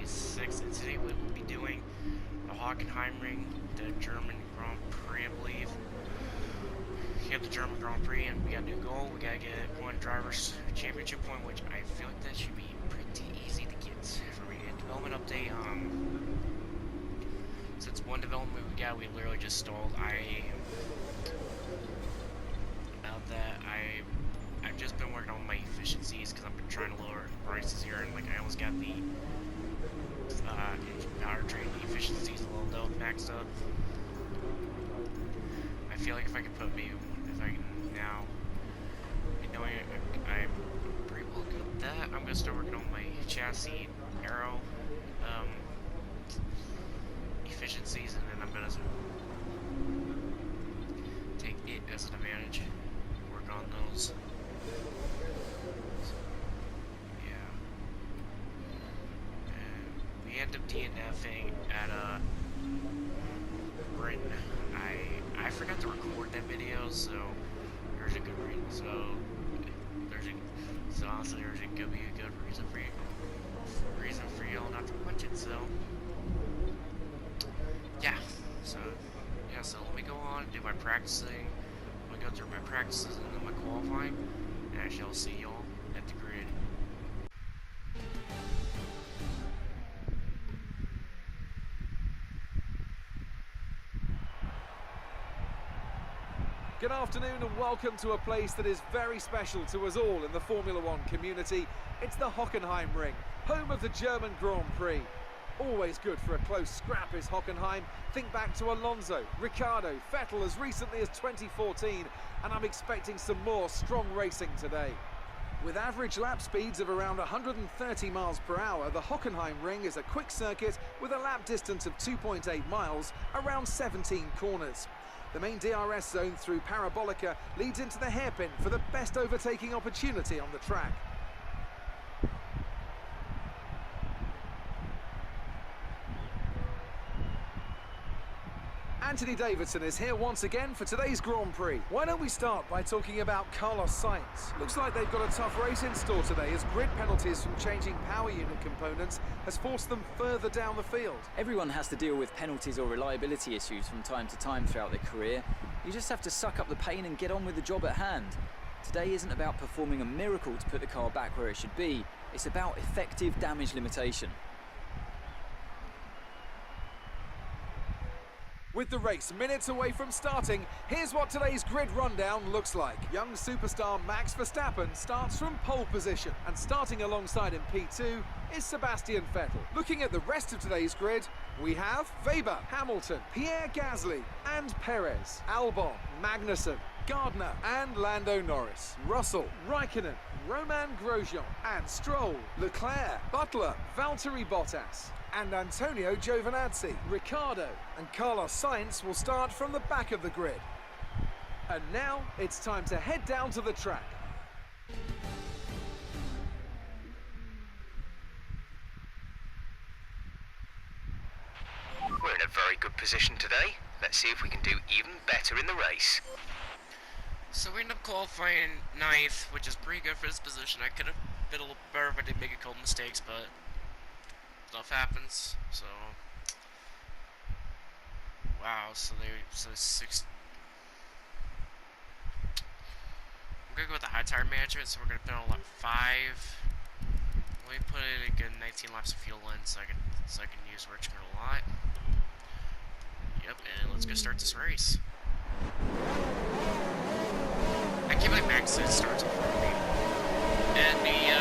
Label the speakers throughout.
Speaker 1: 26th, and today we will be doing the Hockenheimring, the German Grand Prix, I believe. We have the German Grand Prix, and we got a new goal. We gotta get one driver's championship point, which I feel like that should be pretty easy to get for me. A development update. Since one development we got, we literally just stalled. I've just been working on my efficiencies because I've been trying to lower prices here, and like I almost got the powertrain efficiencies a little low maxed up. I feel like if I can now, knowing I'm pretty well good at that, I'm gonna start working on my chassis aero efficiencies, and then I'm gonna take it as an advantage. Work on those. So, yeah. And we end up DNFing at Britain. I forgot to record that video, so there's a good reason. So honestly, there's gonna be a good reason for y'all not to watch it. So yeah. So let me go on and do my practicing. I'm gonna go through my practices and then my qualifying, and I shall see y'all at the grid.
Speaker 2: Good afternoon and welcome to a place that is very special to us all in the Formula One community. It's the Hockenheimring, home of the German Grand Prix. Always good for a close scrap is Hockenheim. Think back to Alonso, Ricciardo, Vettel as recently as 2014, and I'm expecting some more strong racing today. With average lap speeds of around 130 miles per hour, the Hockenheimring is a quick circuit with a lap distance of 2.8 miles, around 17 corners. The main DRS zone through Parabolica leads into the hairpin for the best overtaking opportunity on the track. Anthony Davidson is here once again for today's Grand Prix. Why don't we start by talking about Carlos Sainz? Looks like they've got a tough race in store today, as grid penalties from changing power unit components has forced them further down the field.
Speaker 3: Everyone has to deal with penalties or reliability issues from time to time throughout their career. You just have to suck up the pain and get on with the job at hand. Today isn't about performing a miracle to put the car back where it should be. It's about effective damage limitation.
Speaker 2: With the race minutes away from starting, here's what today's grid rundown looks like. Young superstar Max Verstappen starts from pole position, and starting alongside him P2 is Sebastian Vettel. Looking at the rest of today's grid, we have Weber, Hamilton, Pierre Gasly and Perez, Albon, Magnussen, Gardner and Lando Norris, Russell, Raikkonen, Romain Grosjean and Stroll, Leclerc, Butler, Valtteri Bottas and Antonio Giovinazzi. Ricciardo and Carlos Sainz will start from the back of the grid. And now it's time to head down to the track.
Speaker 4: We're in a very good position today. Let's see if we can do even better in the race.
Speaker 1: So we end up qualifying 9th, which is pretty good for this position. I could have been a little better if I didn't make a couple mistakes, but stuff happens. So wow, so 6. I'm gonna go with the high tire management, so we're gonna put on lap 5. Let me put in a good 19 laps of fuel in so I can use Richmond a lot. Yep, and let's go start this race. I can't believe Max starts before me. And the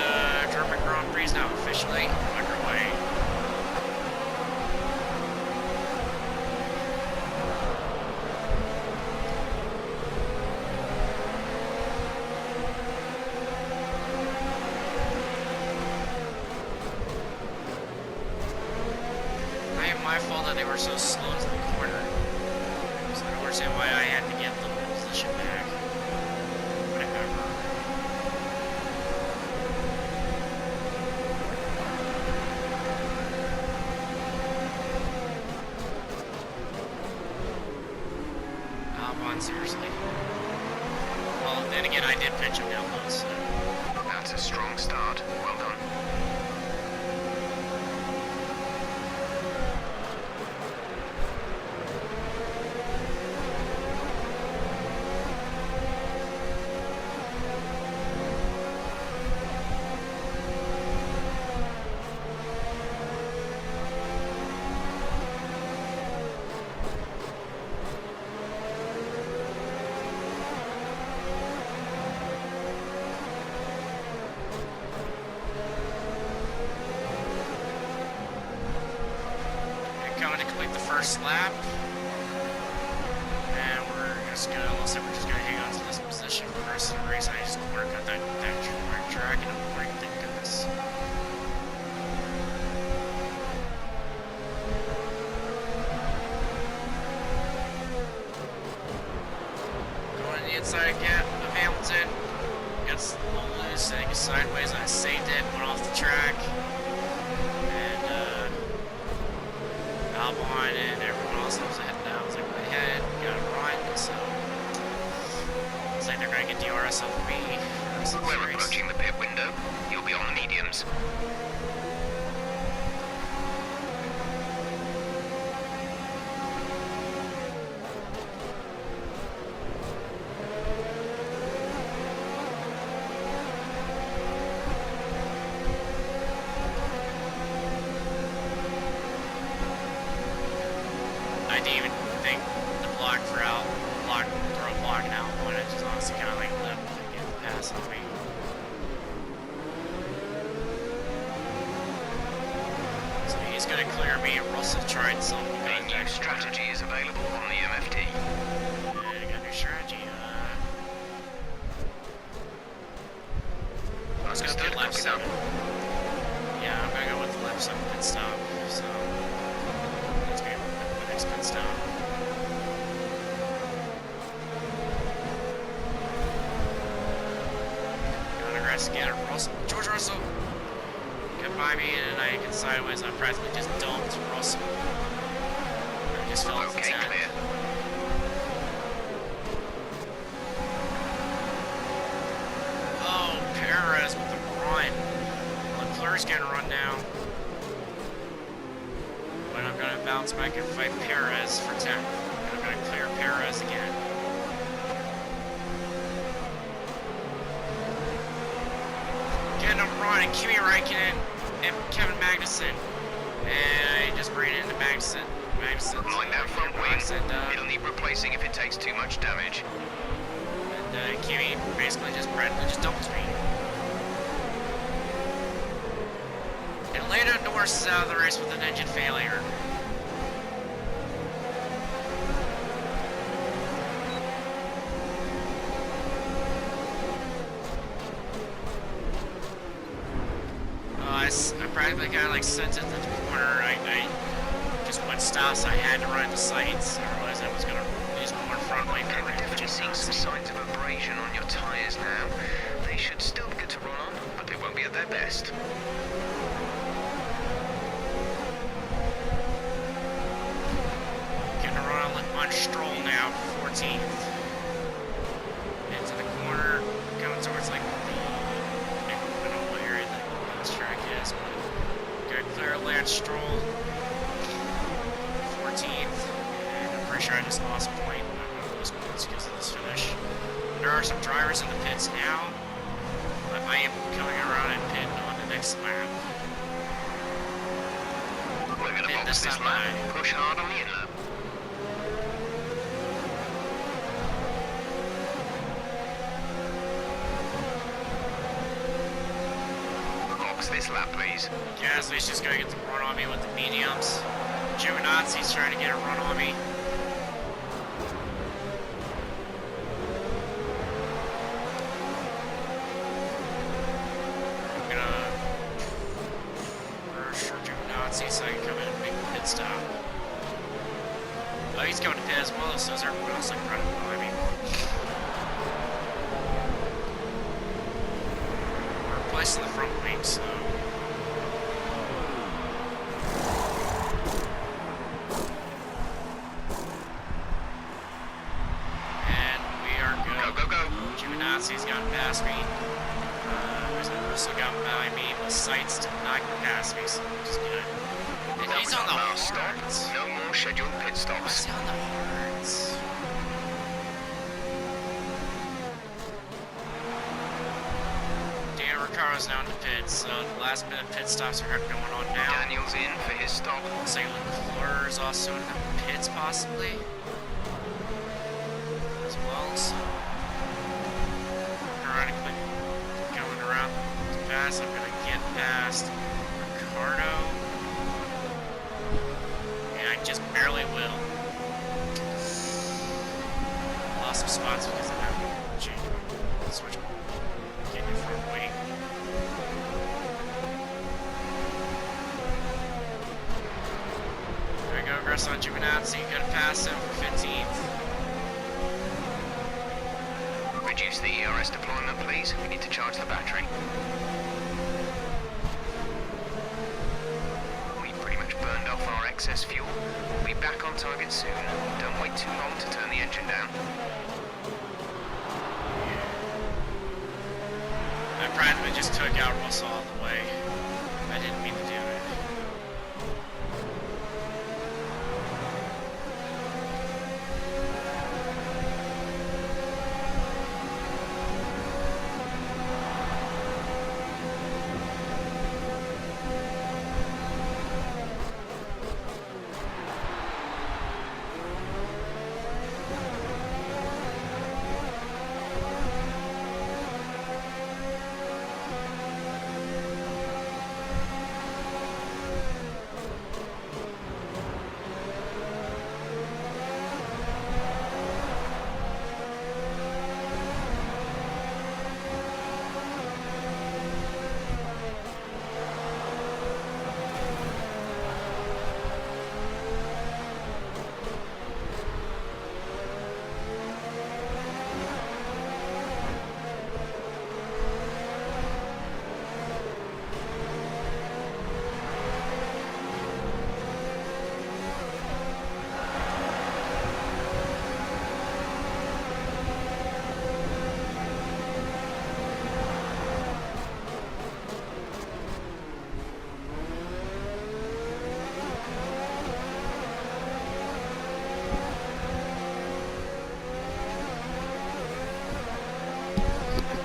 Speaker 1: German Grand Prix is now officially underway. My fault that they were so slow to the corner. So I don't understand why I had to get the position back. Whatever. Albon, seriously. Well, then again, I did pitch him down low, so.
Speaker 4: That's a strong start. Well done.
Speaker 1: the first lap. And we're just gonna, looks like we're just gonna hang on to this position for the rest of the race. I just corner cut that track and I'm like, thank goodness. Going to the inside again of Hamilton. Gets a little loose and it gets sideways and I saved it, went off the track. Albon and everyone else was ahead now. I was like, way ahead, got to run, so looks like they're going to get DRS off me.
Speaker 4: We're approaching the pit window. You'll be on the mediums.
Speaker 1: I didn't even think the block for out, throw a block and out one. I just honestly kind of like let him get the pass on me. So he's going to clear me. Russell tried something.
Speaker 4: A new strategy is available on the MFD.
Speaker 1: Yeah, I got a new strategy. I was going to pit lap 7. Yeah, I'm going to go with the lap 7 pit stop. So that's going to be the next pit stop. Got aggressive again. George Russell got by me and I get sideways and I practically just dumped Russell. I just fell off the 10.
Speaker 4: Clear.
Speaker 1: Oh, Perez with the run. Leclerc's gonna run now. But I'm gonna bounce back and fight Perez for 10. I'm gonna clear Perez again. Getting him running, Kimi Räikkönen and Kevin Magnussen. And I just ran into Magnussen.
Speaker 4: Mind that front wing.
Speaker 1: And,
Speaker 4: It'll need replacing if it takes too much damage.
Speaker 1: and Kimi basically just dumped me. And Lando Norris is out of the race with an engine failure. I practically kind of like sent it to the corner. I just went stops. I had to run the sights. I realized I was going to lose more front wing.
Speaker 4: Okay, we're definitely seeing some signs of abrasion on your tyres now. They should still be good to run on, but they won't be at their best.
Speaker 1: Getting a run on Stroll now, 14th. Into the corner, coming towards like the, I don't know what area the track is, but gonna clear Lance Stroll, 14th. And I'm pretty sure I just lost a point. I'm not gonna lose points because of this finish. There are some drivers in the pits now, but I am coming around and pit on the next lap.
Speaker 4: We're going to
Speaker 1: Pit
Speaker 4: box this
Speaker 1: time
Speaker 4: lap.
Speaker 1: high.
Speaker 4: Push hard on the inlet. Box this lap, please.
Speaker 1: Gasly's just gonna get the run on me with the mediums. Giovinazzi's trying to get a run on me. I'm gonna rush for Giovinazzi so I can come in and make the pit stop. Oh, he's going to pit as well, so is everyone else like running behind me. We're replacing the front wing, so. And we are good.
Speaker 4: Go, go, go.
Speaker 1: Giovinazzi's gotten past me. Also got by me, but Sights did not get past me, so which is good. And
Speaker 4: That
Speaker 1: he's
Speaker 4: was
Speaker 1: on the
Speaker 4: our last
Speaker 1: hards.
Speaker 4: stop. No more scheduled pit
Speaker 1: Why is
Speaker 4: stops.
Speaker 1: he on the hards? Dan Ricciardo's now in the pits, so the last minute pit stops are going on now.
Speaker 4: Daniel's in for his stop.
Speaker 1: Looks like Leclerc's also in the pits, possibly. As well, so. Ironically, going around fast, I'm gonna get past Ricciardo. And I just barely that's because I have to change my switch. Get your front wing. There we go, Aggress on Giovinazzi. Gotta pass him for 15th.
Speaker 4: Reduce the ERS deployment, please. We need to charge the battery. We've pretty much burned off our excess fuel. We'll be back on target soon. Don't wait too long to turn the engine down.
Speaker 1: I practically just took out Russell all the way. I didn't mean to do it.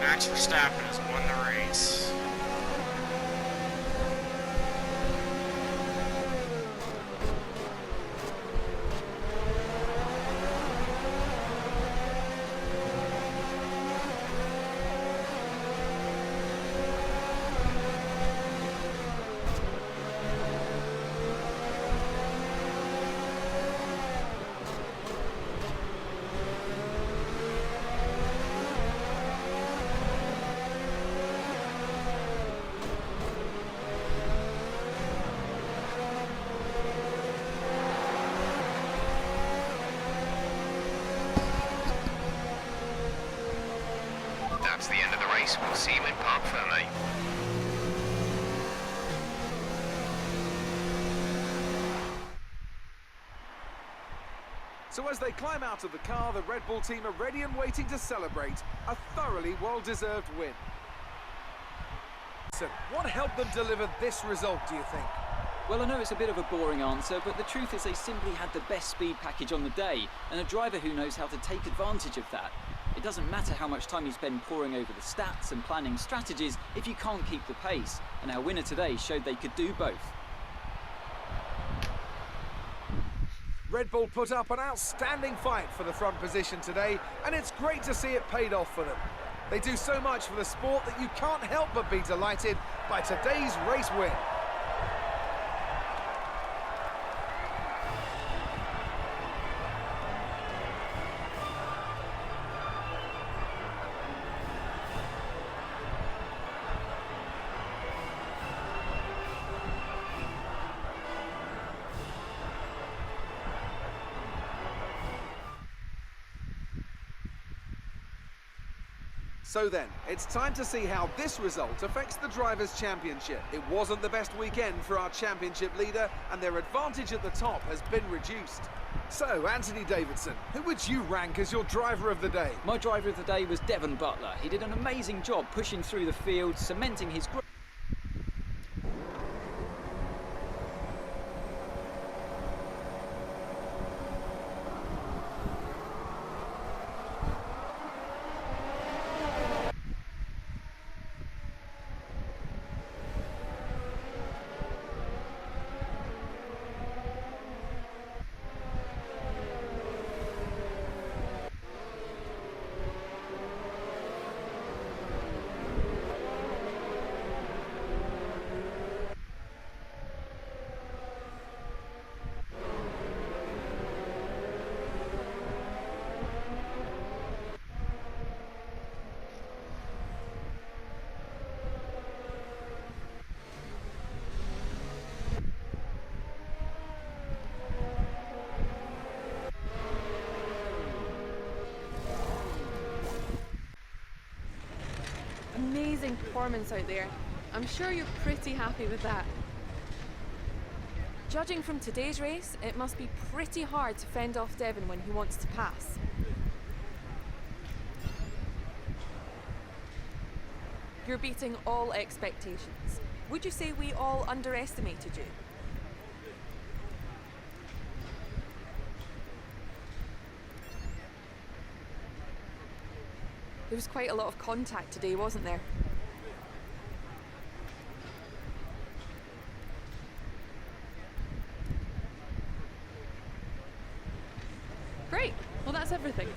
Speaker 1: Max Verstappen has won the race.
Speaker 4: That's the end of the race. We'll see you in Parc Fermé.
Speaker 2: So as they climb out of the car, the Red Bull team are ready and waiting to celebrate a thoroughly well-deserved win. So what helped them deliver this result, do you think?
Speaker 3: Well, I know it's a bit of a boring answer, but the truth is they simply had the best speed package on the day, and a driver who knows how to take advantage of that. It doesn't matter how much time you spend poring over the stats and planning strategies if you can't keep the pace, and our winner today showed they could do both.
Speaker 2: Red Bull put up an outstanding fight for the front position today, and it's great to see it paid off for them. They do so much for the sport that you can't help but be delighted by today's race win. So then, it's time to see how this result affects the Drivers' Championship. It wasn't the best weekend for our championship leader, and their advantage at the top has been reduced. So, Anthony Davidson, who would you rank as your driver of the day?
Speaker 3: My driver of the day was Devon Butler. He did an amazing job pushing through the field, cementing his growth.
Speaker 5: performance out there. I'm sure you're pretty happy with that. Judging from today's race, it must be pretty hard to fend off Devon when he wants to pass. You're beating all expectations. Would you say we all underestimated you? There was quite a lot of contact today, wasn't there? Great. Well, that's everything.